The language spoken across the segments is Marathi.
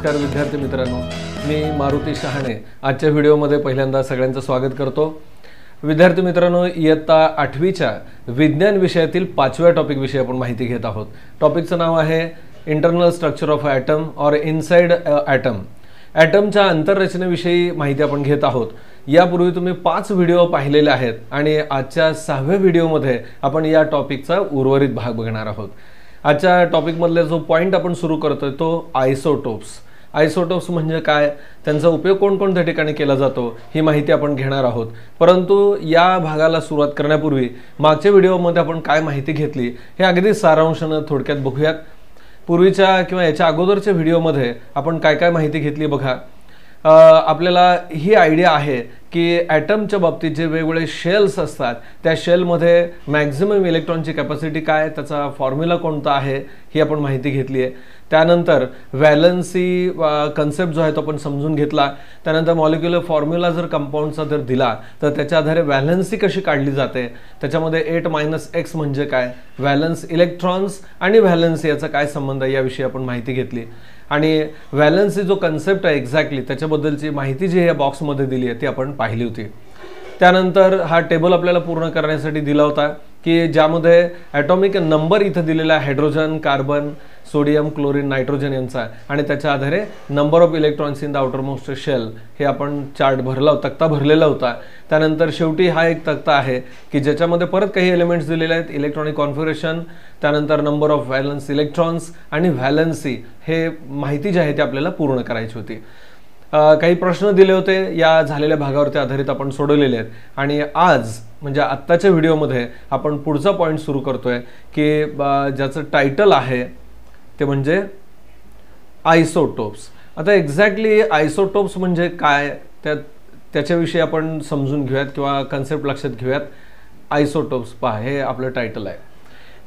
नमस्कार विद्यार्थी मित्रांनो, मी मारुती शहाणे आजच्या व्हिडिओमध्ये पहिल्यांदा सगळ्यांचं स्वागत करतो। विद्यार्थी मित्रांनो, इयत्ता 8वीच्या विज्ञान विषयातील 5व्या टॉपिक विषयी आपण माहिती घेत आहोत। टॉपिकचं नाव आहे इंटरनल स्ट्रक्चर ऑफ ॲटम और इनसाइड ॲटम। ॲटमच्या आंतररचनेविषयी माहिती आपण घेत आहोत। यापूर्वी तुम्ही 5 व्हिडिओ पाहिलेले आहेत आणि आजच्या 6व्या व्हिडिओमध्ये आपण या टॉपिकचा उर्वरित भाग बघणार आहोत। आजच्या टॉपिकमधले जो पॉइंट आपण सुरू करतोय तो आयसोटोप्स। आयसोटोप्स म्हणजे काय, त्यांचा उपयोग कोणकोणत्या ठिकाणी केला जातो ही माहिती आपण घेणार आहोत। परंतु या भागाला सुरुवात करण्यापूर्वी मागच्या व्हिडिओमध्ये आपण काय माहिती घेतली हे अगदी सारांशाने थोडक्यात बघूयात। पूर्वीच्या किंवा याच्या अगोदरच्या व्हिडिओमध्ये आपण काय काय माहिती घेतली बघा। आपल्याला ही आयडिया आहे की ॲटमच्या बाबतीत जे वेगवेगळे शेल्स असतात त्या शेलमध्ये मॅक्झिमम इलेक्ट्रॉनची कॅपॅसिटी काय, त्याचा फॉर्म्युला कोणता आहे ही आपण माहिती घेतली आहे। त्यानंतर व्हॅलन्सी कन्सेप्ट जो आहे तो आपण समजून घेतला। त्यानंतर मॉलिक्युलर फॉर्म्युला जर कंपाऊंडचा जर दिला तर त्याच्या आधारे व्हॅलन्सी कशी काढली जाते, त्याच्यामध्ये 8 - x म्हणजे काय, व्हॅलन्स इलेक्ट्रॉन्स आणि व्हॅलन्सी याचा काय संबंध आहे याविषयी आपण माहिती घेतली। आणि व्हॅलन्सी जो कन्सेप्ट आहे एक्झॅक्टली त्याच्याबद्दलची माहिती जी या बॉक्समध्ये दिली आहे ती आपण पाहिली होती। त्यानंतर हा टेबल आपल्याला पूर्ण करण्यासाठी दिला होता की ज्यामध्ये ॲटॉमिक नंबर इथं दिलेला आहे, hydrogen, carbon, sodium, chlorine, nitrogen यांचा, आणि त्याच्या आधारे number of electrons in the outer most shell हे आपण चार्ट भरला होता, तक्ता भरलेला होता। त्यानंतर शेवटी हा एक तक्ता आहे की ज्याच्यामध्ये परत काही एलिमेंट्स दिलेले आहेत, इलेक्ट्रॉनिक कॉन्फिगरेशन, त्यानंतर नंबर ऑफ व्हॅलन्स इलेक्ट्रॉन्स आणि व्हॅलन्सी हे माहिती जी आहे ती आपल्याला पूर्ण करायची होती। काही प्रश्न दिले होते, या झालेल्या भागावरती आधारित आपण सोडवलेले आहेत। आणि आज म्हणजे आत्ताच्या व्हिडिओमध्ये आपण पुढचा पॉईंट सुरू करतोय की ज्याचं टायटल आहे ते म्हणजे आयसोटोप्स। आता एक्झॅक्टली आयसोटोप्स म्हणजे काय त्याच्याविषयी आपण समजून घेऊयात किंवा कन्सेप्ट लक्षात घेऊयात। आयसोटोप्स पहा, हे आपलं टायटल आहे।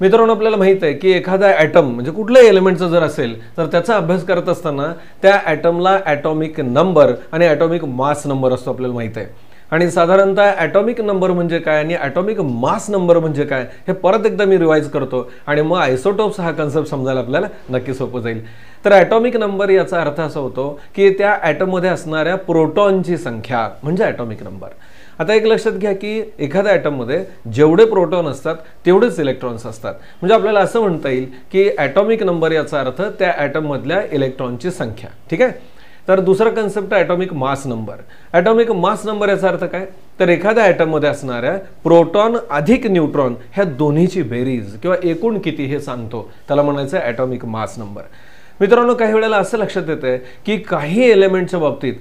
मित्रांनो, आपल्याला माहित आहे की एखादा ॲटम म्हणजे कुठल्याही एलिमेंटचा जर असेल तर त्याचा अभ्यास करत असताना त्या ॲटमला ॲटॉमिक नंबर आणि ॲटॉमिक मास नंबर असतो, आपल्याला माहित आहे। आणि साधारणतः ॲटॉमिक नंबर म्हणजे काय आणि ॲटॉमिक मास नंबर म्हणजे काय हे परत एकदा मी रिवाइज करतो आणि मग आयसोटोप्स हा कन्सेप्ट समजायला आपल्याला नक्की सोपं जाईल। तर ॲटॉमिक नंबर याचा अर्थ असा होतो की त्या ॲटममध्ये असणाऱ्या प्रोटॉनची संख्या म्हणजे ॲटॉमिक नंबर। आता एक लक्षात घ्या की एखाद्या ॲटममध्ये जेवढे प्रोटॉन असतात तेवढेच इलेक्ट्रॉन्स असतात। म्हणजे आपल्याला असं म्हणता येईल की ॲटॉमिक नंबर याचा अर्थ त्या ॲटममधल्या इलेक्ट्रॉनची संख्या, ठीक आहे। तर दुसरा कन्सेप्ट आहे atomic mass number. Atomic mass number याचा अर्थ काय, तर एखाद्या ॲटममध्ये असणाऱ्या प्रोटॉन अधिक न्यूट्रॉन ह्या दोन्हीची बेरीज किंवा एकूण किती हे सांगतो, त्याला म्हणायचं ॲटॉमिक मास नंबर। मित्रांनो, काही वेळेला असं लक्षात येतंय की काही एलिमेंटच्या बाबतीत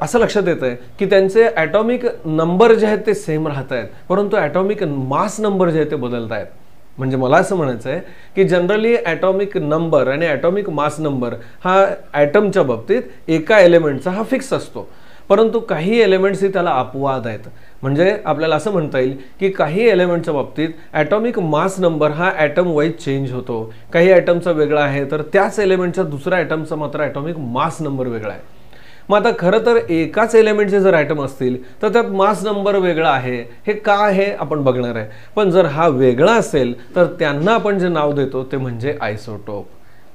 असं लक्षात येतंय की त्यांचे ॲटॉमिक नंबर जे आहेत ते सेम राहत आहेत, परंतु ॲटॉमिक मास नंबर जे आहेत ते बदलत आहेत। म्हणजे मला असं म्हणायचं आहे की जनरली ॲटॉमिक नंबर आणि ॲटॉमिक मास नंबर हा ॲटमच्या बाबतीत एका एलिमेंटचा हा फिक्स असतो, परंतु काही एलिमेंट्स ही त्याला अपवाद आहेत। म्हणजे आपल्याला असं म्हणता येईल की काही एलिमेंटच्या बाबतीत ॲटॉमिक मास नंबर हा ॲटम वाईज चेंज होतो। काही ॲटमचा वेगळा आहे तर त्याच एलिमेंटच्या दुसऱ्या ॲटमचा मात्र ॲटॉमिक मास नंबर वेगळा आहे। मग आता खरं तर एकाच एलिमेंटचे जर ॲटम असतील तर त्यात मास नंबर वेगळा आहे, हे का आहे आपण बघणार आहे। पण जर हा वेगळा असेल तर त्यांना आपण जे नाव देतो ते म्हणजे आयसोटोप।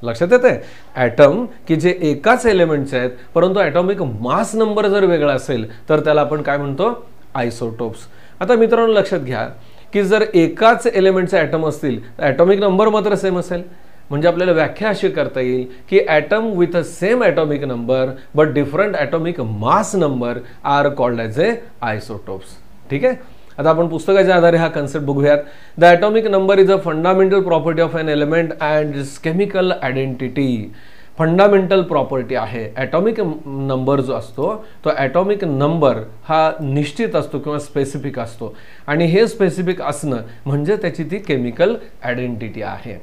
लक्षात येते, ॲटम की जे एकाच एलिमेंटचे आहेत परंतु ॲटॉमिक मास नंबर जर वेगळा असेल तर त्याला आपण काय म्हणतो, आयसोटोप्स। आता मित्रांनो लक्षात घ्या की जर एकाच एलिमेंटचे ॲटम असतील तर ॲटॉमिक नंबर मात्र सेम असेल। म्हणजे आपल्याला व्याख्या अशी करता येईल की atom with a same atomic number but different atomic mass number are called as a isotopes, ठीक आहे। आता आपण पुस्तकाच्या आधारे हा कन्सेप्ट बघूयात। The atomic number is a fundamental property of an element and its chemical identity. Fundamental property आहे ॲटॉमिक नंबर जो असतो तो ॲटॉमिक नंबर हा निश्चित असतो किंवा स्पेसिफिक असतो, आणि हे स्पेसिफिक असणं म्हणजे त्याची ती केमिकल आयडेंटिटी आहे।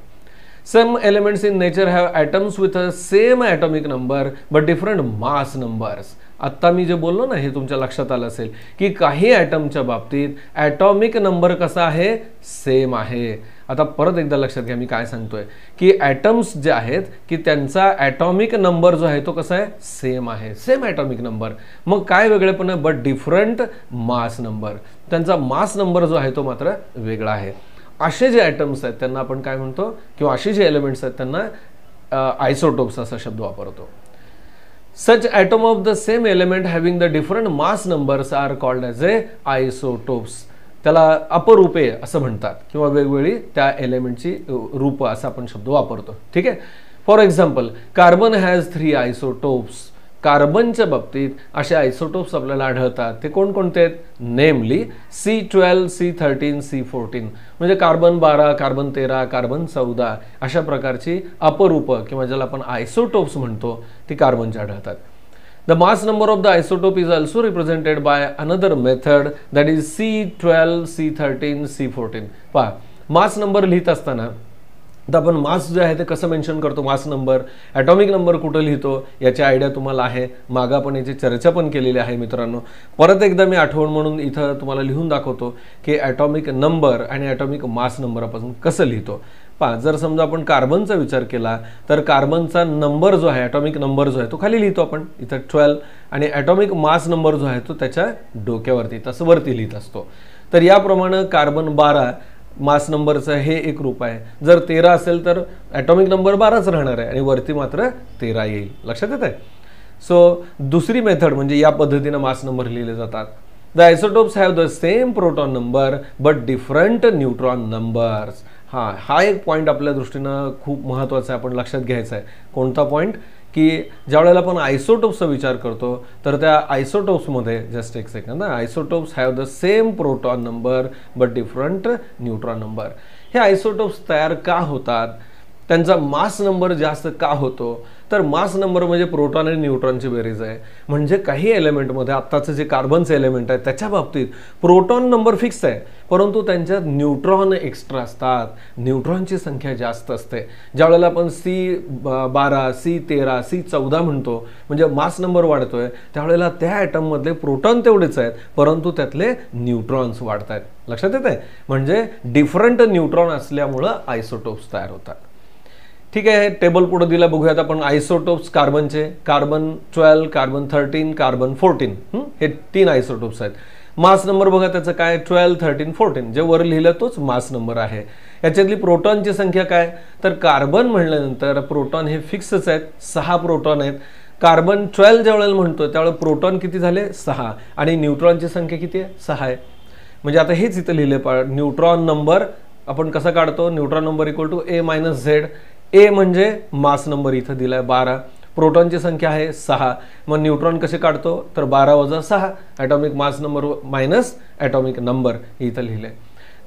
Some elements in nature have atoms with a same atomic number but different mass numbers. आत्ता मी जे बोललो ना हे तुमच्या लक्षात आलं असेल की काही ॲटमच्या बाबतीत ॲटॉमिक नंबर कसा आहे, सेम आहे। आता परत एकदा लक्षात घ्या मी काय सांगतोय की ॲटम्स जे आहेत की त्यांचा ॲटॉमिक नंबर जो आहे तो कसा आहे, सेम आहे, सेम ॲटॉमिक नंबर। मग काय वेगळेपण आहे, बट डिफरंट मास नंबर, त्यांचा मास नंबर जो आहे तो मात्र वेगळा आहे। असे जे ॲटम्स आहेत त्यांना आपण काय म्हणतो, किंवा असे जे एलिमेंट्स आहेत त्यांना आयसोटोप्स असा शब्द वापरतो. Such atom of the same element having the different mass numbers are called as a isotopes. त्याला अपरूपे असं म्हणतात किंवा वेगवेगळी त्या एलिमेंटची रूप असा आपण शब्द वापरतो. ठीक आहे. For example carbon has 3 isotopes. कार्बनच्या बाबतीत असे आयसोटोप्स आपल्याला आढळतात. ते कोणकोणते आहेत? नेमली C12, C13, C14. म्हणजे कार्बन 12, कार्बन 13, कार्बन 14 अशा प्रकारची अपरूप किंवा ज्याला आपण आयसोटोप्स म्हणतो ती कार्बनच्या आढळतात. The mass number of the isotope is also represented by another method, that is C12, C13, C14. पहा, मास नंबर लिहित असताना आता आपण मास जे आहे ते कसं मेन्शन करतो? मास नंबर, ॲटॉमिक नंबर कुठं लिहितो याची आयडिया तुम्हाला आहे. मागं आपण याची चर्चा पण केलेली आहे मित्रांनो. परत एकदा मी आठवण म्हणून इथं तुम्हाला लिहून दाखवतो की ॲटॉमिक नंबर आणि ॲटॉमिक मास नंबर आपण कसं लिहितो. पहा, जर समजा आपण कार्बनचा विचार केला तर कार्बनचा नंबर जो आहे, ॲटॉमिक नंबर जो आहे तो खाली लिहितो आपण इथं 12, आणि ॲटॉमिक मास नंबर जो आहे तो त्याच्या डोक्यावरती तसं वरती लिहित असतो. तर याप्रमाणे कार्बन 12 मास नंबरचं हे एक रूप आहे. जर 13 असेल तर ॲटॉमिक नंबर 12च राहणार आहे आणि वरती मात्र 13 येईल. लक्षात येत आहे? सो दुसरी मेथड म्हणजे या पद्धतीने मास नंबर लिहिले जातात. The isotopes have the same proton number but different neutron numbers. हा एक पॉईंट आपल्या दृष्टीनं खूप महत्त्वाचा आहे, आपण लक्षात घ्यायचा आहे. कोणता पॉईंट? की ज्या वेळेला आपण आयसोटोप्सचा विचार करतो तर त्या आयसोटोप्समध्ये जस्ट एक second, isotopes have the same proton number but different neutron number. हे आयसोटोप्स तयार का होतात? त्यांचा मास नंबर जास्त का होतो? तर मास नंबर म्हणजे प्रोटॉन आणि न्यूट्रॉनची बेरीज आहे. म्हणजे काही एलिमेंटमध्ये आत्ताचं जे कार्बनचं एलिमेंट आहे त्याच्या बाबतीत प्रोटॉन नंबर फिक्स आहे, परंतु त्यांच्यात न्यूट्रॉन एक्स्ट्रा असतात. न्यूट्रॉनची संख्या जास्त असते. ज्यावेळेला आपण C12, C13, C14 म्हणतो म्हणजे मास नंबर वाढतोय, त्यावेळेला त्या ॲटममधले प्रोटॉन तेवढेच आहेत, परंतु त्यातले न्यूट्रॉन्स वाढत आहेत. लक्षात येत आहे? म्हणजे डिफरंट न्यूट्रॉन असल्यामुळं आयसोटोप्स तयार होतात. ठीक आहे. टेबल पुढे दिला, बघूयात आपण आयसोटोप्स कार्बनचे. कार्बन 12, कार्बन 13, कार्बन 14 हे 3 आयसोटोप्स आहेत. मास नंबर बघा त्याचं काय? 12, 13, 14. जे वर लिहिलं तोच मास नंबर आहे. याच्यातली प्रोटॉनची संख्या काय? तर कार्बन म्हणल्यानंतर प्रोटॉन हे फिक्सच आहेत, 6 प्रोटॉन आहेत. कार्बन 12 ज्या वेळेला म्हणतो त्यावेळेला प्रोटॉन किती झाले? 6, आणि न्यूट्रॉनची संख्या किती आहे? 6 आहे. म्हणजे आता हेच इथं लिहिले, न्यूट्रॉन नंबर आपण कसा काढतो? Neutron number equal to A - Z. A म्हणजे मास नंबर इथं दिलाय 12, प्रोटॉनची संख्या आहे 6. मग न्यूट्रॉन कसे काढतो? तर 12 - 6, atomic mass number minus atomic number इथं लिहिले.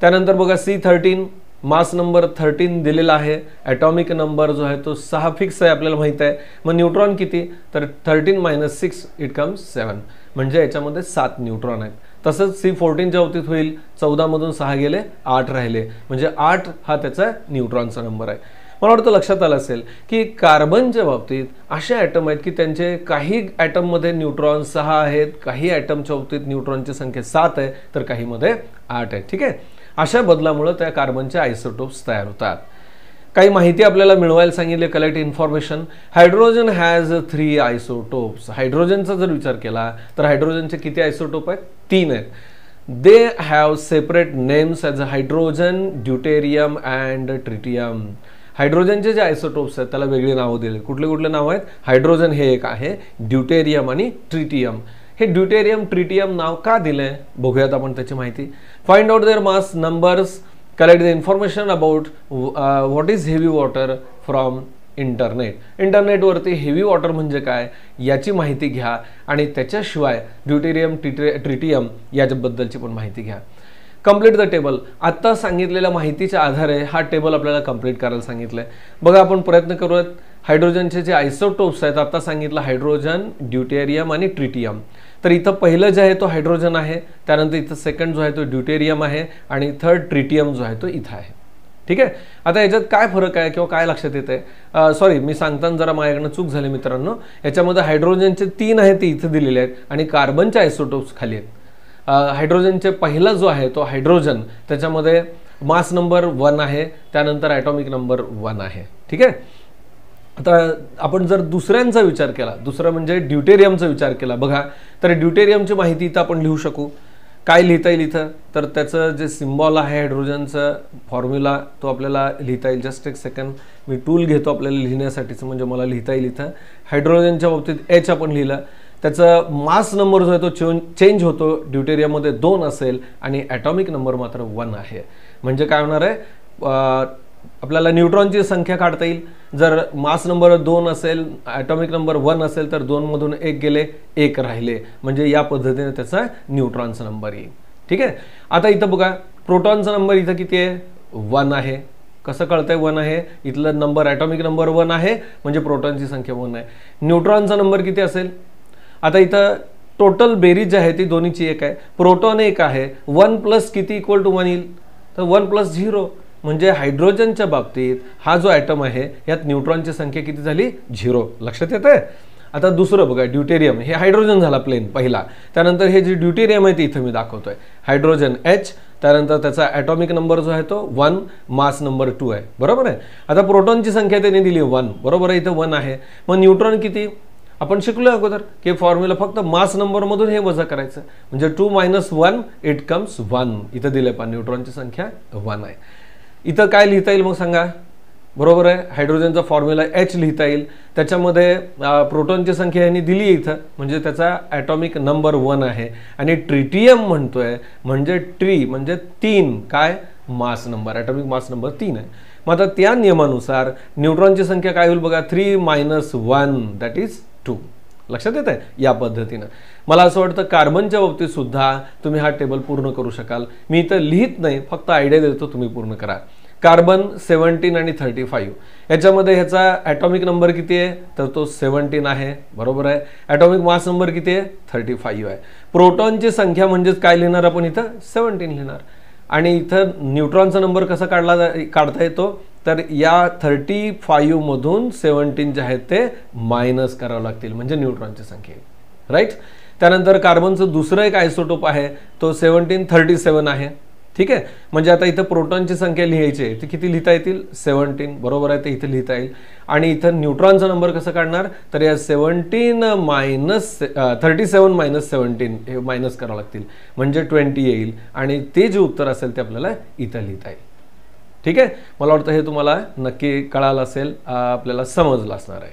त्यानंतर बघा C13, मास नंबर 13 दिलेला आहे, ॲटॉमिक नंबर जो आहे तो 6 फिक्स आहे, आपल्याला माहित आहे. मग न्यूट्रॉन किती? तर 13 - 6 इट कम्स 7. म्हणजे याच्यामध्ये 7 न्यूट्रॉन आहेत. तसंच C14च्या बाबतीत होईल, 14 मधून 6 गेले, 8 राहिले, म्हणजे 8 हा त्याचा न्यूट्रॉनचा नंबर आहे. मला वाटतं लक्षात आलं असेल की कार्बनच्या बाबतीत असे ॲटम आहेत की त्यांचे काही ॲटममध्ये न्यूट्रॉन 6 आहेत, काही ॲटमच्या बाबतीत न्यूट्रॉनची संख्या 7 आहे, तर काहीमध्ये 8 आहे. ठीक आहे. अशा बदलामुळे त्या कार्बनचे आयसोटोप्स तयार होतात. काही माहिती आपल्याला मिळवायला सांगितले, collect information. Hydrogen has 3 isotopes. हायड्रोजनचा जर विचार केला तर हायड्रोजनचे किती आयसोटोप आहेत? 3 आहेत. They have separate names as hydrogen, deuterium and tritium. हायड्रोजनचे जे आयसोटोप्स आहेत त्याला वेगळी नावं दिली. कुठले कुठले नाव आहेत? हायड्रोजन हे एक आहे, ड्यूटेरियम आणि ट्रिटियम. हे ड्यूटेरियम ट्रिटियम नाव का दिलंय बघूयात आपण त्याची माहिती. Find out their mass numbers, collect the information about what is heavy water from internet. इंटरनेटवरती हेवी वॉटर म्हणजे काय याची माहिती घ्या, आणि त्याच्याशिवाय ड्यूटेरियम ट्रिटियम याच्याबद्दलची पण माहिती घ्या. Complete the table. आत्ता सांगितलेल्या माहितीच्या आधारे हा टेबल आपल्याला कंप्लीट करायला सांगितलंय. बघा आपण प्रयत्न करूयात. हायड्रोजनचे जे आयसोटोप्स आहेत आता सांगितलं, हायड्रोजन, ड्यूटेरियम आणि ट्रिटियम. तर इथं पहिलं जे आहे तो हायड्रोजन आहे, त्यानंतर इथं सेकंड जो आहे तो ड्यूटेरियम आहे, आणि थर्ड ट्रिटियम जो आहे तो इथं आहे. ठीक आहे. आता याच्यात काय फरक आहे किंवा काय लक्षात येत आहे? सॉरी, मी सांगताना जरा माझ्याकडनं चूक झाली मित्रांनो. याच्यामध्ये हायड्रोजनचे 3 आहेत ते इथं दिलेले आहेत, आणि कार्बनचे आयसोटोप्स खाली आहेत. हायड्रोजनचे पहिला जो आहे तो हायड्रोजन, त्याच्यामध्ये मास नंबर 1 आहे, त्यानंतर ॲटॉमिक नंबर 1 आहे. ठीक आहे. आता आपण जर दुसऱ्यांचा विचार केला, दुसरं म्हणजे ड्यूटेरियमचा विचार केला, बघा तर ड्यूटेरियमची माहिती इथं आपण लिहू शकू. काय लिहिता येईल इथं, तर त्याचं जे सिम्बॉल आहे हायड्रोजनचं फॉर्म्युला तो आपल्याला लिहिता येईल. जस्ट एक सेकंड, मी टूल घेतो आपल्याला लिहिण्यासाठीचं, म्हणजे मला लिहिता येईल इथं. हायड्रोजनच्या बाबतीत H आपण लिहिलं, त्याचा मास नंबर जो आहे तो चेंज होतो. ड्यूटेरियममध्ये 2 असेल आणि ॲटॉमिक नंबर मात्र 1 आहे. म्हणजे काय होणार आहे, आपल्याला न्यूट्रॉनची संख्या काढता येईल. जर मास नंबर 2 असेल, ॲटॉमिक नंबर 1 असेल, तर 2 मधून 1 गेले, 1 राहिले. म्हणजे या पद्धतीने त्याचा न्यूट्रॉनचा नंबर येईल. ठीक आहे. आता इथं बघा, प्रोटॉनचा नंबर इथं किती आहे, 1 आहे. कसं कळतंय 1 आहे, इथलं नंबर ॲटॉमिक नंबर 1 आहे, म्हणजे प्रोटॉनची संख्या 1 आहे. न्यूट्रॉनचा नंबर किती असेल, आता इथं टोटल बेरीज जी आहे ती दोन्हीची 1 आहे. प्रोटॉन 1 आहे, 1 प्लस किती इक्वल टू 1 येईल, तर 1 प्लस 0. म्हणजे हायड्रोजनच्या बाबतीत हा जो ॲटम आहे यात न्यूट्रॉनची संख्या किती झाली, 0. लक्षात येतंय. आता दुसरं बघा, ड्यूटेरियम, हे हायड्रोजन झाला प्लेन पहिला. त्यानंतर हे जे ड्यूटेरियम आहे ते इथं मी दाखवतोय. हायड्रोजन H, त्यानंतर त्याचा ॲटॉमिक नंबर जो आहे तो 1, मास नंबर 2 आहे. बरोबर आहे. आता प्रोटॉनची संख्या त्याने दिली 1, बरोबर आहे, इथं 1 आहे. मग न्यूट्रॉन किती, आपण शिकलो अगोदर की फॉर्म्युला फक्त मास नंबरमधून हे वजा करायचं. म्हणजे 2 - 1 इट कम्स 1. इथं दिले पण न्यूट्रॉनची संख्या 1 आहे. इथं काय लिहिता येईल मग सांगा, बरोबर आहे. हायड्रोजनचा फॉर्म्युला H लिहिता येईल. त्याच्यामध्ये प्रोटॉनची संख्या यांनी दिली आहे इथं, म्हणजे त्याचा ॲटॉमिक नंबर 1 आहे. आणि ट्रिटियम म्हणतोय, म्हणजे ट्री म्हणजे 3, काय mass number, atomic mass number 3 आहे. मग आता त्या नियमानुसार न्यूट्रॉनची संख्या काय होईल बघा, 3 - 1 दॅट इज 2. लक्षात येत आहे. या पद्धतीनं मला असं वाटतं कार्बनच्या बाबतीत सुद्धा तुम्ही हा टेबल पूर्ण करू शकाल. मी इथं लिहित नाही, फक्त आयडिया देतो, तुम्ही पूर्ण करा. कार्बन 17 आणि 35, याच्यामध्ये ह्याचा ॲटॉमिक नंबर किती आहे, तर तो 17 आहे. बरोबर आहे. ॲटॉमिक मास नंबर किती आहे, 35 आहे. प्रोटॉनची संख्या म्हणजेच काय लिहिणार आपण इथं, 17 लिहिणार. आणि इथं न्यूट्रॉनचा नंबर कसा काढता येतो, तर या 35 मधून 17 जे आहेत ते मायनस करावं लागतील, म्हणजे न्यूट्रॉनची संख्या, राईट. त्यानंतर कार्बनचं दुसरं एक आयसोटोप आहे, तो 1737 आहे. ठीक आहे. म्हणजे आता इथं प्रोटॉनची संख्या लिहायची आहे, ती किती लिहिता येतील, 17. बरोबर आहे, ते इथं लिहिता येईल. आणि इथं न्यूट्रॉनचा नंबर कसं काढणार, तर या 37 - 17 हे मायनस करावं लागतील, म्हणजे 20 येईल. आणि ते जे उत्तर असेल ते आपल्याला इथं लिहिता येईल. ठीक आहे. मला वाटतं हे तुम्हाला नक्की कळालं असेल, आपल्याला समजलं असणार आहे.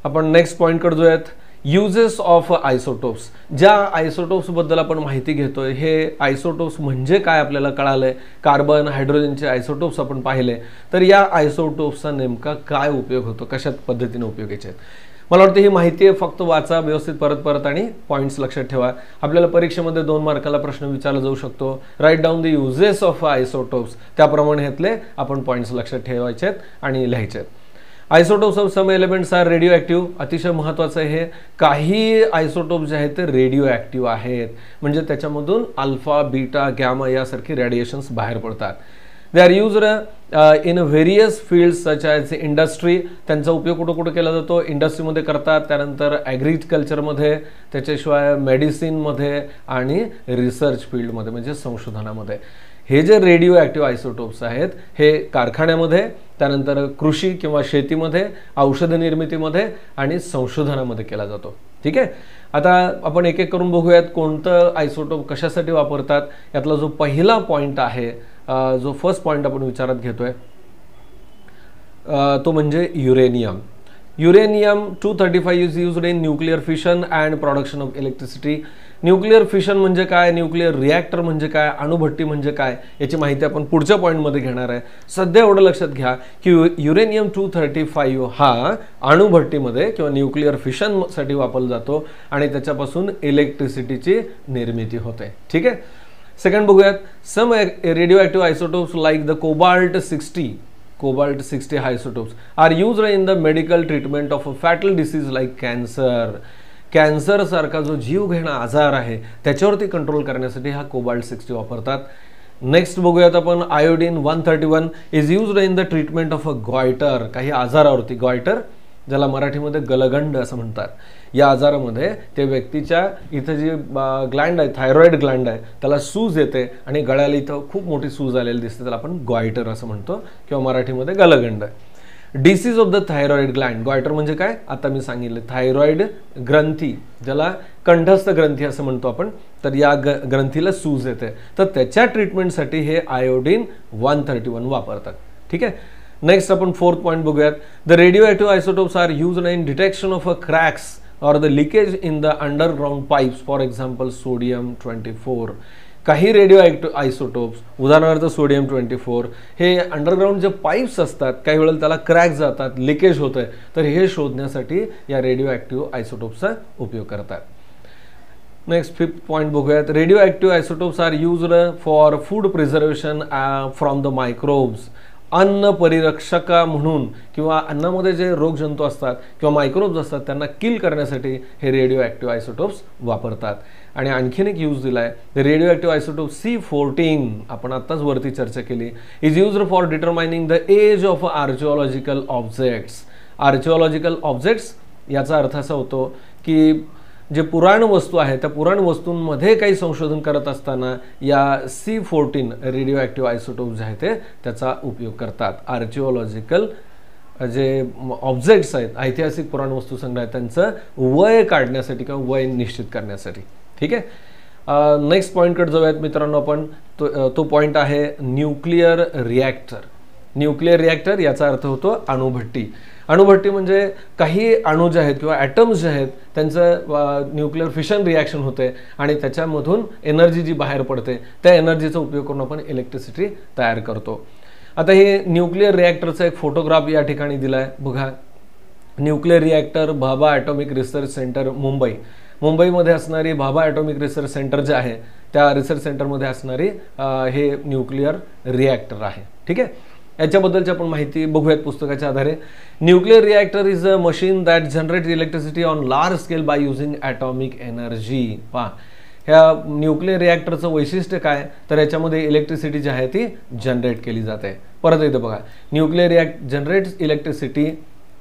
आपण नेक्स्ट पॉईंटकडे जाऊयात. Uses of isotopes. ज्या आयसोटोप्सबद्दल आपण माहिती घेतोय, हे आयसोटोप्स म्हणजे काय आपल्याला कळालंय. कार्बन, हायड्रोजनचे आयसोटोप्स आपण पाहिले, तर या आयसोटोप्सचा नेमका काय उपयोग होतो, कशा पद्धतीने उपयोगाचे आहेत. मला वाटतं ही माहिती आहे, फक्त वाचा व्यवस्थित परत आणि पॉईंट्स लक्षात ठेवा. आपल्याला परीक्षेमध्ये 2 मार्काला प्रश्न विचारला जाऊ शकतो. Write down the uses of isotopes, त्याप्रमाणे ह्यातले आपण पॉईंट्स लक्षात ठेवायचे आहेत आणि लिहायचे आहेत. Isotopes of some elements are radioactive. अतिशय महत्त्वाचं आहे हे. काही आयसोटोप्स जे आहेत ते रेडिओ ॲक्टिव्ह आहेत, म्हणजे त्याच्यामधून अल्फा, बीटा, गॅमा यासारखे रेडिएशन्स बाहेर पडतात. They are used in various fields such as industry. त्यांचा उपयोग कुठं कुठं केला जातो, इंडस्ट्रीमध्ये करतात. त्यानंतर ॲग्रिकल्चरमध्ये, त्याच्याशिवाय मेडिसिनमध्ये आणि रिसर्च फील्डमध्ये म्हणजे संशोधनामध्ये. हे जे रेडिओ ॲक्टिव्ह आयसोटोप्स आहेत हे कारखान्यामध्ये, त्यानंतर कृषी किंवा शेतीमध्ये, औषध निर्मितीमध्ये आणि संशोधनामध्ये केला जातो. ठीक आहे. आता आपण एक एक करून बघूयात कोणतं आयसोटोप कशासाठी वापरतात. यातला जो पहिला पॉईंट आहे, जो फर्स्ट पॉईंट आपण विचारात घेतोय, तो म्हणजे uranium. Uranium 235 is used in nuclear fission and production of electricity. Nuclear fission म्हणजे काय, न्यूक्लिअर रिॲक्टर म्हणजे काय, अणुभट्टी म्हणजे काय, याची माहिती आपण पुढच्या पॉईंटमध्ये घेणार आहे. सध्या एवढं लक्षात घ्या की युरेनियम 235 हा अणुभट्टीमध्ये किंवा न्यूक्लिअर फिशनसाठी वापरला जातो आणि त्याच्यापासून इलेक्ट्रिसिटीची निर्मिती होते. ठीक आहे. सेकंड बघूयात. Some radioactive isotopes like the cobalt 60 isotopes are used in the medical treatment of a fatal disease like cancer. Cancer सारखा जो जीवघेणा आजार आहे त्याच्यावरती कंट्रोल करण्यासाठी हा कोबाल्ट 60 वापरतात. नेक्स्ट बघूयात आपण. Iodine 131 is used in the treatment of a goitre. काही आजारावरती, गॉयटर ज्याला मराठीमध्ये गलगंड असं म्हणतात, या आजारामध्ये त्या व्यक्तीच्या इथं जी ग्लँड आहे, थायरॉइड ग्लँड आहे, त्याला सूज येते आणि गळ्याला इथं खूप मोठी सूज आलेली दिसते, त्याला आपण गॉयटर असं म्हणतो किंवा मराठीमध्ये गलगंड. Disease of the thyroid gland, goitre म्हणजे काय आता मी सांगितलं, थायरॉइड ग्रंथी, ज्याला कंठस्थ ग्रंथी असं म्हणतो आपण, तर या ग्रंथीला सूज येते, तर त्याच्या ट्रीटमेंटसाठी हे आयोडीन 131 वापरतात. ठीक आहे. नेक्स्ट आपण फोर्थ पॉईंट बघूयात. The radioactive isotopes are used in detection of a cracks or the leakage in the underground pipes, for example sodium 24. काही रेडिओ ॲक्टिव्ह आयसोटोप्स, उदाहरणार्थ सोडियम 24, हे अंडरग्राउंड जे पाईप्स असतात काही वेळेला त्याला क्रॅक जातात, लिकेज होत आहे, तर हे शोधण्यासाठी या रेडिओ ॲक्टिव्ह आयसोटोप्सचा उपयोग करतात. नेक्स्ट फिफ्थ पॉईंट बघूयात. Radioactive isotopes are used for food preservation from the microbes. अन्न परिरक्षका म्हणून किंवा अन्नामध्ये जे रोगजंतू असतात किंवा मायक्रोब्स असतात त्यांना किल करण्यासाठी हे रेडिओ ॲक्टिव्ह आयसोटोप्स वापरतात. आणि आणखीन एक यूज दिला आहे, the radio active isotope C14, आपण आत्ताच वरती चर्चा केली, is used for determining the age of archaeological objects. Archaeological objects याचा अर्थ असा होतो की जे पुराण वस्तू आहेत त्या पुराण वस्तूंमध्ये काही संशोधन करत असताना या C14 रेडिओ ॲक्टिव्ह आयसोटोप जे आहेत ते त्याचा उपयोग करतात. आर्किओलॉजिकल जे ऑब्जेक्ट्स आहेत, ऐतिहासिक पुराण वस्तू संग्रह आहेत, त्यांचं वय काढण्यासाठी किंवा वय निश्चित करण्यासाठी. ठीक आहे. नेक्स्ट पॉईंटकडे जाऊयात मित्रांनो आपण. तो पॉईंट आहे न्यूक्लिअर रिॲक्टर. न्यूक्लिअर रिॲक्टर याचा अर्थ होतो अणुभट्टी. अणुभट्टी म्हणजे काही अणू जे आहेत किंवा ॲटम्स जे आहेत त्यांचं न्यूक्लिअर फिशन रिॲक्शन होते आणि त्याच्यामधून एनर्जी जी बाहेर पडते त्या एनर्जीचा उपयोग करून आपण इलेक्ट्रिसिटी तयार करतो. आता हे न्यूक्लिअर रिॲक्टरचा एक फोटोग्राफ या ठिकाणी दिला आहे बघा. Nuclear reactor Bhabha atomic research centre Mumbai. मुंबईमध्ये असणारी भाभा ॲटॉमिक रिसर्च सेंटर जे आहे त्या रिसर्च सेंटरमध्ये असणारी हे न्यूक्लिअर रिॲक्टर आहे. ठीक आहे. याच्याबद्दलची आपण माहिती बघूयात पुस्तकाच्या आधारे. Nuclear reactor is a machine that generate electricity on large scale by using atomic energy. पहा, ह्या न्यूक्लिअर रिॲक्टरचं वैशिष्ट्य काय, तर याच्यामध्ये इलेक्ट्रिसिटी जी आहे ती जनरेट केली जाते. परत एकदा बघा, nuclear generates electricity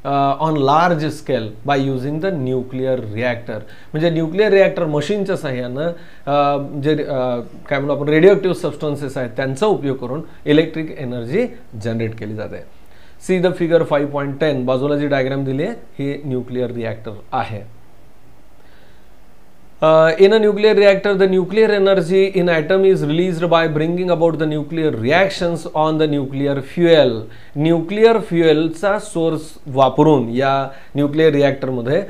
on large scale by using the nuclear reactor. म्हणजे न्यूक्लिअर रिॲक्टर मशीनच्या साह्यानं जे काय म्हणतो आपण रेडिओ ॲक्टिव्ह सबस्टन्सेस आहेत त्यांचा उपयोग करून इलेक्ट्रिक एनर्जी जनरेट केली जाते. सी द फिगर 5.10, बाजूला जी डायग्राम दिली आहे ही न्यूक्लिअर रिॲक्टर आहे. In a nuclear reactor, the nuclear energy in atom is released by bringing about the nuclear reactions on the nuclear fuel. Nuclear फ्युएलचा सोर्स वापरून या न्यूक्लिअर रिॲक्टरमध्ये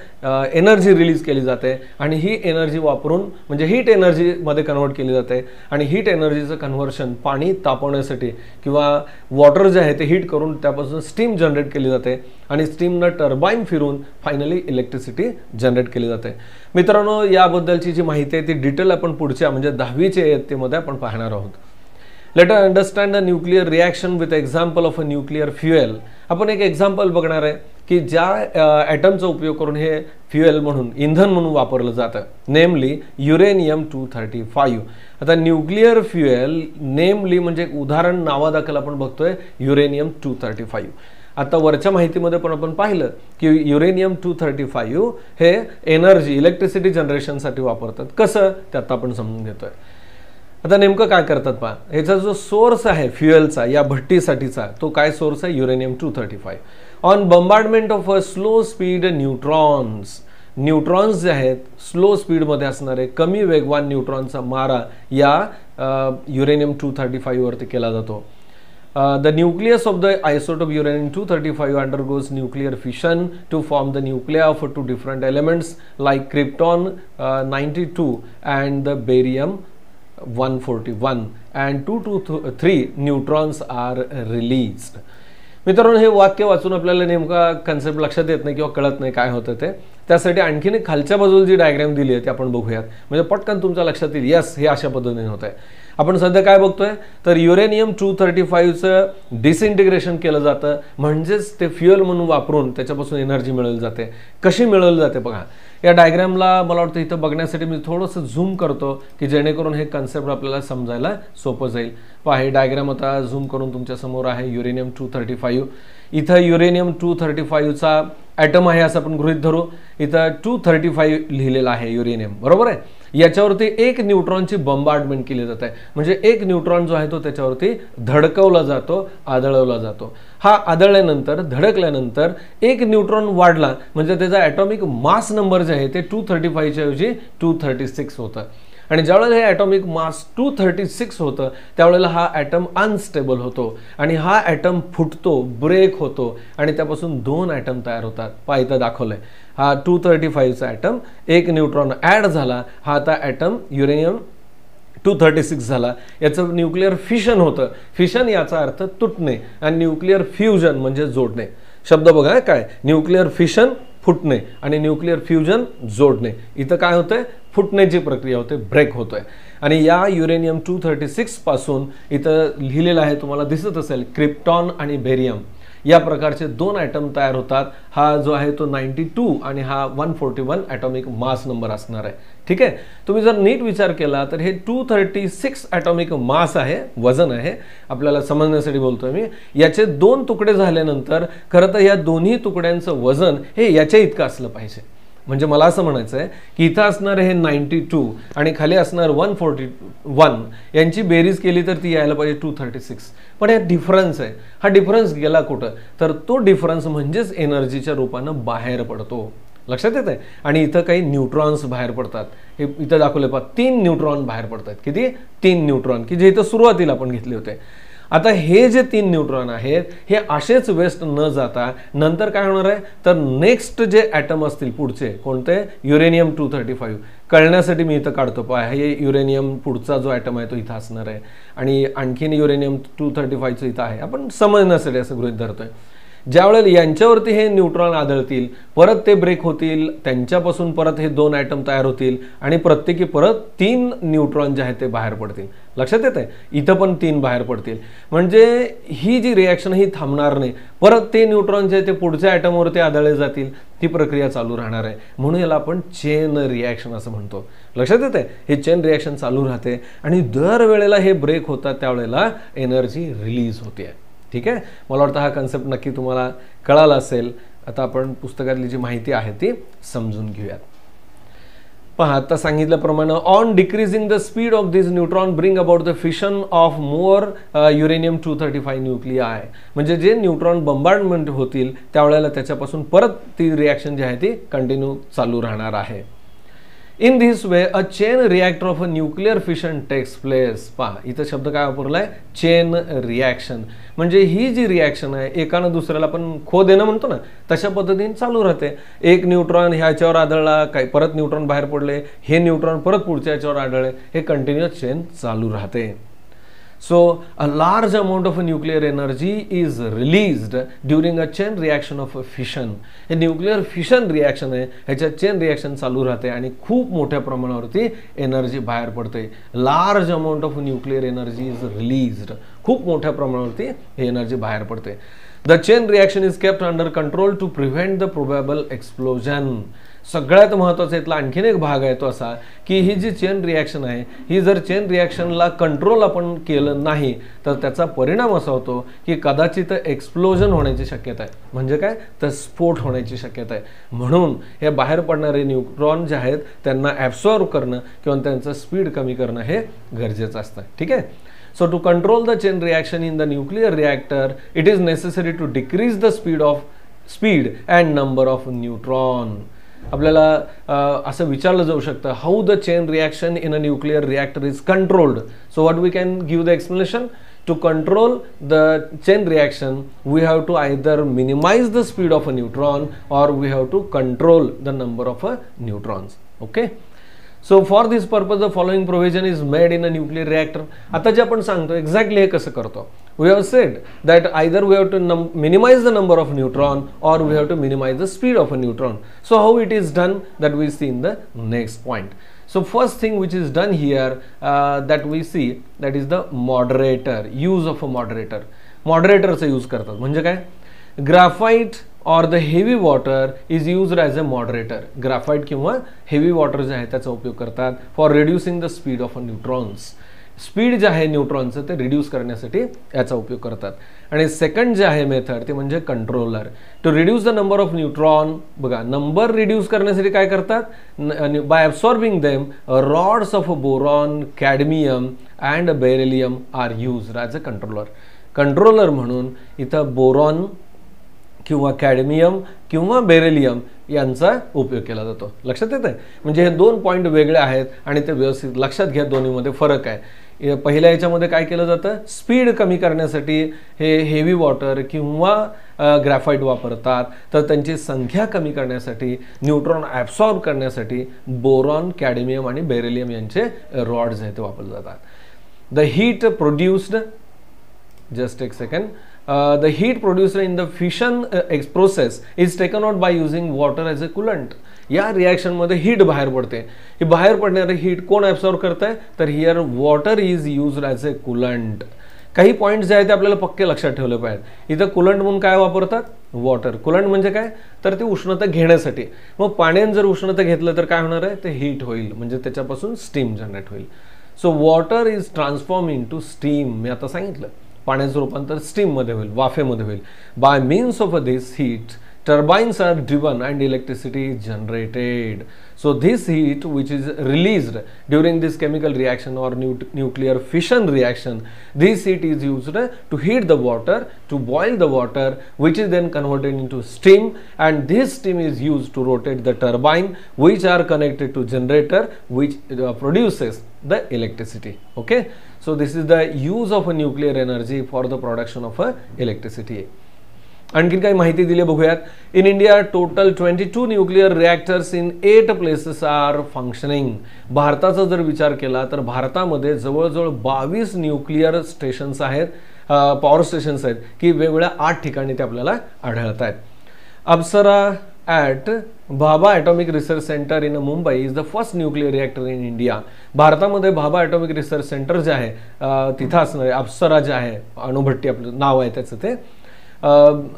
एनर्जी रिलीज केली जाते आणि ही एनर्जी वापरून म्हणजे हीट एनर्जीमध्ये कन्वर्ट केली जाते आणि हीट एनर्जीचं कन्व्हर्शन पाणी तापवण्यासाठी किंवा वॉटर जे आहे ते हीट करून त्यापासून स्टीम जनरेट केली जाते आणि स्टीमनं टर्बाईन फिरून फायनली इलेक्ट्रिसिटी जनरेट केली जाते. मित्रांनो, याबद्दलची जी माहिती आहे ती डिटेल आपण पुढच्या म्हणजे 10वीच्या इयत्तेमध्ये आपण पाहणार आहोत. Let us understand the nuclear reaction with example of a nuclear fuel. आपण एक एक्झाम्पल बघणार आहे की ज्या ॲटमचा उपयोग करून हे फ्युएल म्हणून इंधन म्हणून वापरलं जातं, नेमली युरेनियम 235. आता न्यूक्लिअर फ्युएल नेमली म्हणजे उदाहरण नावादाखल आपण बघतोय युरेनियम 235. आता वरच्या माहितीमध्ये पण आपण पाहिलं की युरेनियम 235 हे एनर्जी इलेक्ट्रिसिटी जनरेशनसाठी वापरतात. कसं ते आता आपण समजून घेतोय. आता नेमकं काय करतात पहा, ह्याचा जो सोर्स आहे फ्युएलचा या भट्टीसाठीचा तो काय सोर्स आहे uranium 235. On bombardment of a slow speed neutrons. Neutrons जे आहेत स्लो स्पीडमध्ये असणारे कमी वेगवान न्यूट्रॉनचा मारा या युरेनियम 235 वरती केला जातो. The nucleus of the isotope uranium 235 undergoes nuclear fission to form the nuclei of two different elements like krypton 92 and the barium 141 and 2 to 3 neutrons are released. मित्रांनो, हे वाक्य वाचून आपल्याला नेमका कन्सेप्ट लक्षात येत नाही किंवा कळत नाही काय होतं ते. त्यासाठी आणखीन एक खालच्या बाजूला जी डायग्राम दिली आहे ती आपण बघूयात म्हणजे पटकन तुमच्या लक्षात येईल यस हे अशा पद्धतीने होत आहे. आपण सध्या काय बघतोय तर युरेनियम 235चं डिसइंटिग्रेशन केलं जातं म्हणजेच ते फ्युएल म्हणून वापरून त्याच्यापासून एनर्जी मिळवली जाते. कशी मिळवली जाते बघा. या डायग्रामला मला वाटतं इथं बघण्यासाठी मी थोडंसं झूम करतो की जेणेकरून हे कन्सेप्ट आपल्याला समजायला सोपं जाईल. पहा, हे डायग्राम आता झूम करून तुमच्या समोर आहे युरेनियम 235. इथं युरेनियम 235चा ॲटम आहे असं आपण गृहीत धरू. इथं 235 लिहिलेला आहे युरेनियम, बरोबर आहे. याच्यावरती एक न्यूट्रॉनची बंबार्डमेंट केली जाते, म्हणजे एक न्यूट्रॉन जो आहे तो त्याच्यावरती धडकवला जातो, आदळवला जातो. हा आदळल्यानंतर, धडकल्यानंतर एक न्यूट्रॉन वाढला म्हणजे त्याचा ॲटॉमिक मास नंबर जे आहे ते 235च्या ऐवजी 236 होतं. आणि ज्यावेळेला हे ॲटॉमिक मास 236 होतं त्यावेळेला हा ॲटम अनस्टेबल होतो आणि हा ॲटम फुटतो, ब्रेक होतो आणि त्यापासून 2 ॲटम तयार होतात. पहा इथं दाखवलंय, हा 235चा ॲटम, एक न्यूट्रॉन ॲड झाला, हा आता ॲटम युरेनियम 236 झाला. याचं न्यूक्लिअर फिशन होतं. फिशन याचा अर्थ तुटणे आणि न्यूक्लिअर फ्युजन म्हणजे जोडणे. शब्द बघा काय, न्यूक्लिअर फिशन फुटणे आणि न्यूक्लिअर फ्युजन जोडणे. इथं काय होतंय, फुटण्याची प्रक्रिया होते, ब्रेक होतोय. आणि या युरेनियम 236 पासून इथं लिहिलेलं आहे, तुम्हाला दिसत असेल, क्रिप्टॉन आणि बेरियम या प्रकारचे 2 ॲटम तयार होतात. हा जो आहे तो 92 आणि हा 141 ॲटॉमिक मास नंबर असणार आहे. ठीक आहे, तुम्ही जर नीट विचार केला तर हे 236 ॲटॉमिक मास आहे, वजन आहे, आपल्याला समजण्यासाठी बोलतोय मी. याचे 2 तुकडे झाल्यानंतर खरं तर या दोन्ही तुकड्यांचं वजन हे याच्या इतकं असलं पाहिजे. म्हणजे मला असं म्हणायचं आहे की इथं असणार हे 92 आणि खाली असणार 141, यांची बेरीज केली तर ती यायला पाहिजे 236. पण हा डिफरन्स आहे, हा डिफरन्स गेला कुठं, तर तो डिफरन्स म्हणजेच एनर्जीच्या रूपानं बाहेर पडतो. लक्षात येत आहे. आणि इथं काही न्यूट्रॉन्स बाहेर पडतात. हे इथं दाखवले पहा, 3 न्यूट्रॉन बाहेर पडतात. किती? 3 न्यूट्रॉन, की जे इथं सुरुवातीला आपण घेतले होते. आता हे जे 3 न्यूट्रॉन आहेत हे असेच वेस्ट न जाता नंतर काय होणार आहे, तर नेक्स्ट जे ॲटम असतील पुढचे कोणते, युरेनियम 235. कळण्यासाठी मी इथं काढतो पहा, हे युरेनियम पुढचा जो ॲटम आहे तो इथं असणार आहे आणि आणखीन युरेनियम 235चं इथं आहे. आपण समजण्यासाठी असं गृहीत धरतोय. ज्यावेळेला यांच्यावरती हे न्यूट्रॉन आदळतील, परत ते ब्रेक होतील, त्यांच्यापासून परत हे 2 ॲटम तयार होतील आणि प्रत्येकी परत 3 न्यूट्रॉन जे आहेत ते बाहेर पडतील. लक्षात येत आहे, इथं पण 3 बाहेर पडतील. म्हणजे ही जी रिॲक्शन ही थांबणार नाही. परत ते न्यूट्रॉन जे ते पुढच्या ॲटमवरती आदळले जातील, ती प्रक्रिया चालू राहणार आहे. म्हणून याला आपण चेन रिॲक्शन असं म्हणतो. लक्षात येत आहे, हे चेन रिॲक्शन चालू राहते आणि दर वेळेला हे ब्रेक होतात त्यावेळेला एनर्जी रिलीज होते. ठीक आहे, मला वाटतं हा कन्सेप्ट नक्की तुम्हाला कळाला असेल. आता आपण पुस्तकातली जी माहिती आहे ती समजून घेऊयात. पहा, आता सांगितल्याप्रमाणे on decreasing the speed of this neutron bring about the fission of more uranium 235 न्यूक्लिआय. म्हणजे जे न्यूट्रॉन बंबार्डमेंट होतील त्यावेळेला त्याच्यापासून परत ती रिॲक्शन जी आहे ती कंटिन्यू चालू राहणार आहे. In this way, a chain reactor of a nuclear fission takes place. पहा, इथं शब्द काय वापरलाय, चेन रिॲक्शन. म्हणजे ही जी रिॲक्शन आहे एकानं दुसऱ्याला पण खो देणं म्हणतो ना, तशा पद्धतीने चालू राहते. एक न्यूट्रॉन ह्याच्यावर आदळला, काही परत न्यूट्रॉन बाहेर पडले, हे न्यूट्रॉन परत पुढच्या ह्याच्यावर आदळले, हे कंटिन्युअस चेन चालू राहते. So a large amount of nuclear energy is released during a chain reaction of fission. हे न्यूक्लिअर फिशन रिॲक्शन आहे, ह्याच्यात चेन रिॲक्शन चालू राहते आणि खूप मोठ्या प्रमाणावरती एनर्जी बाहेर पडते. Large amount of nuclear energy is released. खूप मोठ्या प्रमाणावरती ही एनर्जी बाहेर पडते. The chain reaction is kept under control to prevent the probable explosion. सगळ्यात महत्त्वाचा इथला आणखीन एक भाग आहे तो असा की ही जी चेन रिॲक्शन आहे ही जर चेन रिॲक्शनला कंट्रोल आपण केलं नाही तर त्याचा परिणाम असा होतो की कदाचित एक्सप्लोजन होण्याची शक्यता आहे. म्हणजे काय, तर स्फोट होण्याची शक्यता आहे. म्हणून हे बाहेर पडणारे न्यूट्रॉन जे आहेत त्यांना ॲब्सॉर्ब करणं किंवा त्यांचं स्पीड कमी करणं हे गरजेचं असतं. ठीक आहे. So to control the chain reaction in the nuclear reactor, it is necessary to decrease the speed and number of neutron. आपल्याला असं विचारलं जाऊ शकतं, how the chain reaction in a nuclear reactor is controlled. So what we can give the explanation. To control the chain reaction, we have to either minimize the speed of a neutron or we have to control the number of neutrons. Okay. So for this purpose the following provision is made in a nuclear reactor. आता जे आपण सांगतो एक्झॅक्टली हे कसं करतो. We have said that either we have to minimize the number of neutron or we have to minimize the speed of a neutron. So how it is done, that we see in the next point. So first thing which is done here that we see, that is the moderator, use of a moderator. Moderator चा यूज करतात. म्हणजे काय, graphite or the heavy water is used as a moderator. Graphite किंवा हेवी वॉटर जे आहे त्याचा उपयोग करतात for reducing the speed of neutrons. Speed जे आहे न्यूट्रॉनचं ते रिड्यूस करण्यासाठी याचा उपयोग करतात. आणि सेकंड जे आहे मेथड ते म्हणजे controller. To reduce the number of neutron, बघा नंबर रिड्यूस करण्यासाठी काय करतात, by absorbing them rods of boron, cadmium and beryllium are used as a controller. Controller म्हणून इथं बोरॉन किंवा कॅडमियम किंवा बेरिलियम यांचा उपयोग केला जातो. लक्षात येत आहे, म्हणजे हे दोन पॉईंट वेगळे आहेत आणि ते व्यवस्थित लक्षात घ्या, दोन्हीमध्ये फरक आहे. पहिल्या याच्यामध्ये काय केलं जातं, स्पीड कमी करण्यासाठी हे हेवी वॉटर किंवा ग्रॅफाईट वापरतात, तर त्यांची संख्या कमी करण्यासाठी, न्यूट्रॉन ॲब्सॉर्ब करण्यासाठी बोरॉन, कॅडमियम आणि बेरिलियम यांचे रॉड्स आहेत ते वापरले जातात. The heat produced, just take second, the heat produced in the fission process is taken out by using water as a coolant. या रिॲक्शन मध्ये हीट बाहेर पडते. ही बाहेर पडणारी हीट कोण ॲब्सॉर्ब करत आहे, तर here water is used as a coolant. काही पॉईंट जे आहेत ते आपल्याला पक्के लक्षात ठेवले पाहिजेत. इथं कुलंट म्हणून काय वापरतात, वॉटर. कुलंट म्हणजे काय, तर ते उष्णता घेण्यासाठी. मग पाण्याने जर उष्णता घेतलं तर काय होणार आहे, ते हीट होईल, म्हणजे त्याच्यापासून स्टीम जनरेट होईल. So water is transform in to steam. मी आता सांगितलं पाण्याचं रूपांतर स्टीममध्ये होईल, वाफेमध्ये होईल. By means of this heat turbines are driven and electricity is generated. So this heat which is released during this chemical reaction or nuclear fission reaction, this heat is used to heat the water, to boil the water, which is then converted into steam, and this steam is used to rotate the turbine which are connected to generator which produces the electricity. Okay, so this is the use of a nuclear energy for the production of electricity. आणखीन काही माहिती दिली बघूयात. In India total 22 nuclear reactors in 8 places are functioning. भारताचा जर विचार केला तर भारतामध्ये जवळजवळ 22 न्यूक्लियर स्टेशन्स आहेत, पॉवर स्टेशन्स आहेत, की वेगवेगळ्या 8 ठिकाणी ते आपल्याला आढळत आहेत. Apsara at Bhabha atomic research centre in Mumbai is the first nuclear reactor in India. भारतामध्ये भाभा ॲटॉमिक रिसर्च सेंटर जे आहे तिथं असणारे अप्सरा जे आहे, अणुभट्टी आपलं नाव आहे त्याचं, ते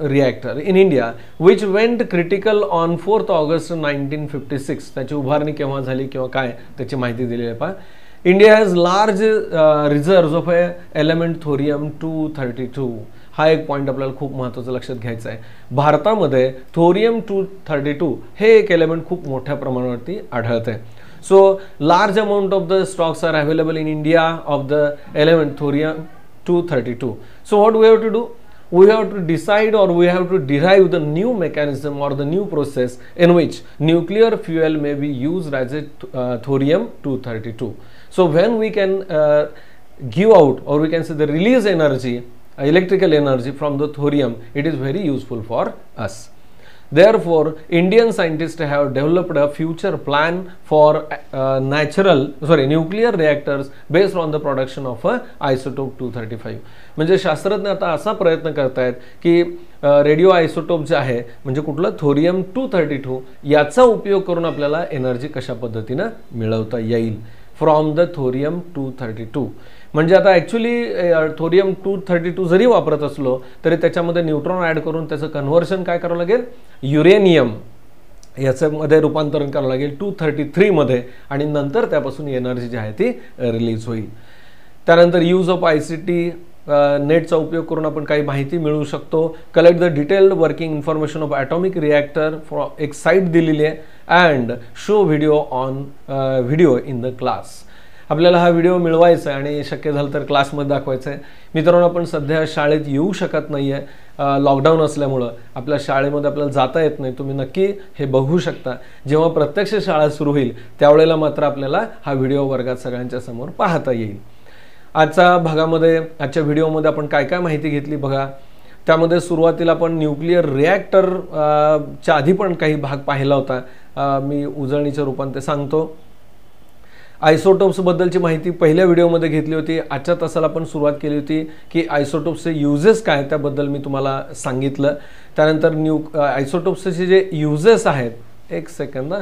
reactor in India which went critical on 4th August 1956. त्याची उभारणी केव्हा झाली किंवा काय त्याची माहिती दिली आहे पहा. India has large reserve of element thorium 232. हा एक पॉईंट आपल्याला खूप महत्त्वाचं लक्षात घ्यायचा आहे. भारतामध्ये थोरियम 232 हे एक एलिमेंट खूप मोठ्या प्रमाणावरती आढळते. So large amount of the stocks are available in India of the element thorium 232. So what we have to do, we have to decide or we have to derive the new mechanism or the new process in which nuclear fuel may be used as a thorium 232. So when we can give out or we can say the release energy, electrical energy from the thorium, it is very useful for us. Therefore, Indian scientists have developed a future plan for nuclear reactors based on the production of isotope 235. म्हणजे शास्त्रज्ञ आता असा प्रयत्न करतायत की रेडिओ आयसोटोप जे आहे म्हणजे कुठलं थोरियम 232 याचा उपयोग करून आपल्याला एनर्जी कशा पद्धतीनं मिळवता येईल फ्रॉम द थोरियम 232. म्हणजे आता ॲक्च्युली थोरियम 232 जरी वापरत असलो तरी त्याच्यामध्ये न्यूट्रॉन ॲड करून त्याचं कन्व्हर्शन काय करावं लागेल, युरेनियम याच्यामध्ये रूपांतरण करावं लागेल 233 मध्ये, आणि नंतर त्यापासून एनर्जी जी आहे ती रिलीज होईल. त्यानंतर यूज ऑफ ICT नेटचा उपयोग करून आपण काही माहिती मिळवू शकतो. Collect the detailed working information of atomic reactor for एक साईट दिलेली आहे and show video on video in the class. आपल्याला हा व्हिडिओ मिळवायचा आहे आणि शक्य झालं तर क्लासमध्ये दाखवायचं आहे. मित्रांनो, आपण सध्या शाळेत येऊ शकत नाही आहे, लॉकडाऊन असल्यामुळं आपल्या शाळेमध्ये आपल्याला जाता येत नाही. तुम्ही नक्की हे बघू शकता. जेव्हा प्रत्यक्ष शाळा सुरू होईल त्यावेळेला मात्र आपल्याला हा व्हिडिओ वर्गात सगळ्यांच्या समोर पाहता येईल. आजच्या व्हिडिओमध्ये आपण काय काय माहिती घेतली बघा. त्यामध्ये सुरुवातीला आपण न्यूक्लियर रिॲक्टर च्या आधी पण काही भाग पाहिला होता, मी उजळणीच्या रूपात ते सांगतो. आयसोटोप्स बद्दलची माहिती पहिल्या व्हिडिओमध्ये घेतली होती. आजच्या तासाला आपण सुरुवात केली होती की आयसोटोप्सचे युजेस काय त्याबद्दल मी तुम्हाला सांगितलं. त्यानंतर आयसोटोप्सचे जे युजेस आहेत, एक सेकंद,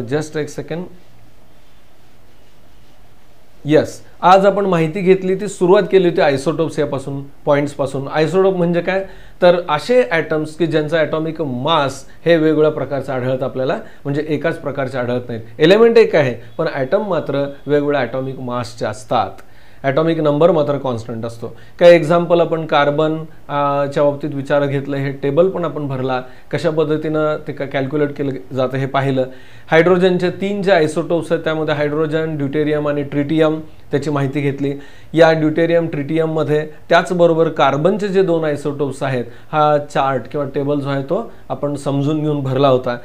जस्ट एक सेकंड, येस, आज आपण माहिती घेतली ती सुरुवात केली होती आयसोटोप्स यापासून, पॉईंट्सपासून. आयसोटोप म्हणजे काय, तर असे ॲटम्स की ज्यांचा ॲटॉमिक मास हे वेगवेगळ्या प्रकारचं आढळत आपल्याला, म्हणजे एकाच प्रकारचे आढळत नाहीत. एलिमेंट एक आहे पण ॲटम मात्र वेगवेगळ्या ॲटॉमिक मासचे असतात. ॲटॉमिक नंबर मात्र कॉन्स्टंट असतो. काय एक्झाम्पल आपण कार्बन च्या बाबतीत विचार घेतलं, हे टेबल पण आपण भरला, कशा पद्धतीनं ते कॅल्क्युलेट केलं जातं हे पाहिलं. हायड्रोजनचे 3 जे आयसोटोप्स आहेत त्यामध्ये हायड्रोजन, ड्यूटेरियम आणि ट्रिटियम त्याची माहिती घेतली. या ड्यूटेरियम ट्रिटियममध्ये त्याचबरोबर कार्बनचे जे 2 आयसोटोप्स आहेत, हा चार्ट किंवा टेबल जो आहे तो आपण समजून घेऊन भरला होता.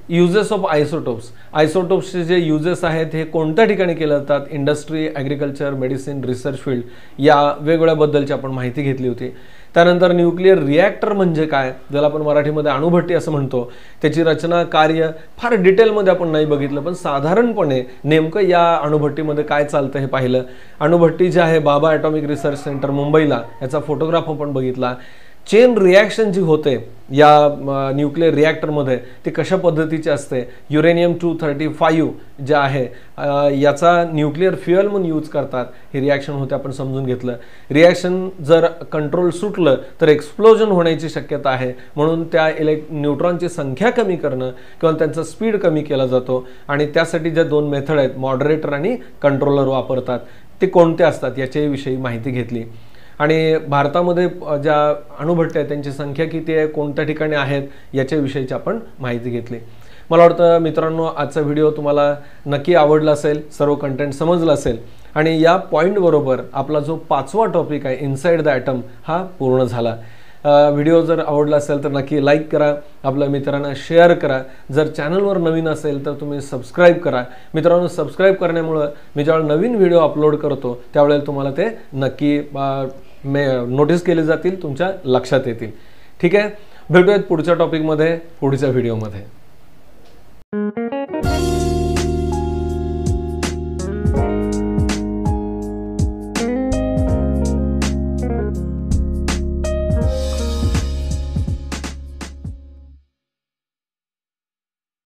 युजेस ऑफ आयसोटोप्स, आयसोटोप्सचे जे युजेस आहेत हे कोणत्या ठिकाणी केले जातात, industry, agriculture, medicine, research field, या वेगवेगळ्याबद्दलची आपण माहिती घेतली होती. त्यानंतर न्यूक्लिअर रिॲक्टर म्हणजे काय, ज्याला आपण मराठीमध्ये अणुभट्टी असं म्हणतो, त्याची रचना, कार्य फार डिटेलमध्ये आपण नाही बघितलं, पण साधारणपणे नेमकं या अणुभट्टीमध्ये काय चालतं हे पाहिलं. अणुभट्टी जी आहे बाबा ॲटॉमिक रिसर्च सेंटर मुंबईला, याचा फोटोग्राफ आपण बघितला. चेन रिॲक्शन जी होते या न्यूक्लिअर रिॲक्टरमध्ये ती कशा पद्धतीची असते, युरेनियम-235 जे आहे याचा न्यूक्लिअर फ्युएल म्हणून यूज करतात, हे रिॲक्शन होते आपण समजून घेतलं. रिॲक्शन जर कंट्रोल सुटलं तर एक्सप्लोजन होण्याची शक्यता आहे, म्हणून त्या न्यूट्रॉनची संख्या कमी करणं किंवा त्यांचा स्पीड कमी केला जातो. आणि त्यासाठी ज्या 2 मेथड आहेत, मॉडरेटर आणि कंट्रोलर वापरतात, ते कोणते असतात याच्याविषयी माहिती घेतली. आणि भारतामध्ये ज्या अणुभट्टी आहेत त्यांची संख्या किती आहे, कोणत्या ठिकाणी आहेत याच्याविषयीची आपण माहिती घेतली. मला वाटतं मित्रांनो आजचा व्हिडिओ तुम्हाला नक्की आवडला असेल, सर्व कंटेंट समजलं असेल. आणि या पॉईंटबरोबर आपला जो 5वा टॉपिक आहे इनसाइड द ॲटम हा पूर्ण झाला. व्हिडिओ जर आवडला असेल तर नक्की लाईक करा, आपल्या मित्रांना शेअर करा. जर चॅनलवर नवीन असेल तर तुम्ही सबस्क्राईब करा. मित्रांनो, सबस्क्राईब करण्यामुळं मी ज्यावेळेला नवीन व्हिडिओ अपलोड करतो त्यावेळेला तुम्हाला ते नक्की नोटीस केले जातील, तुमच्या लक्षात येतील. ठीक आहे, भेटूयात पुढच्या टॉपिकमध्ये, पुढच्या व्हिडिओमध्ये.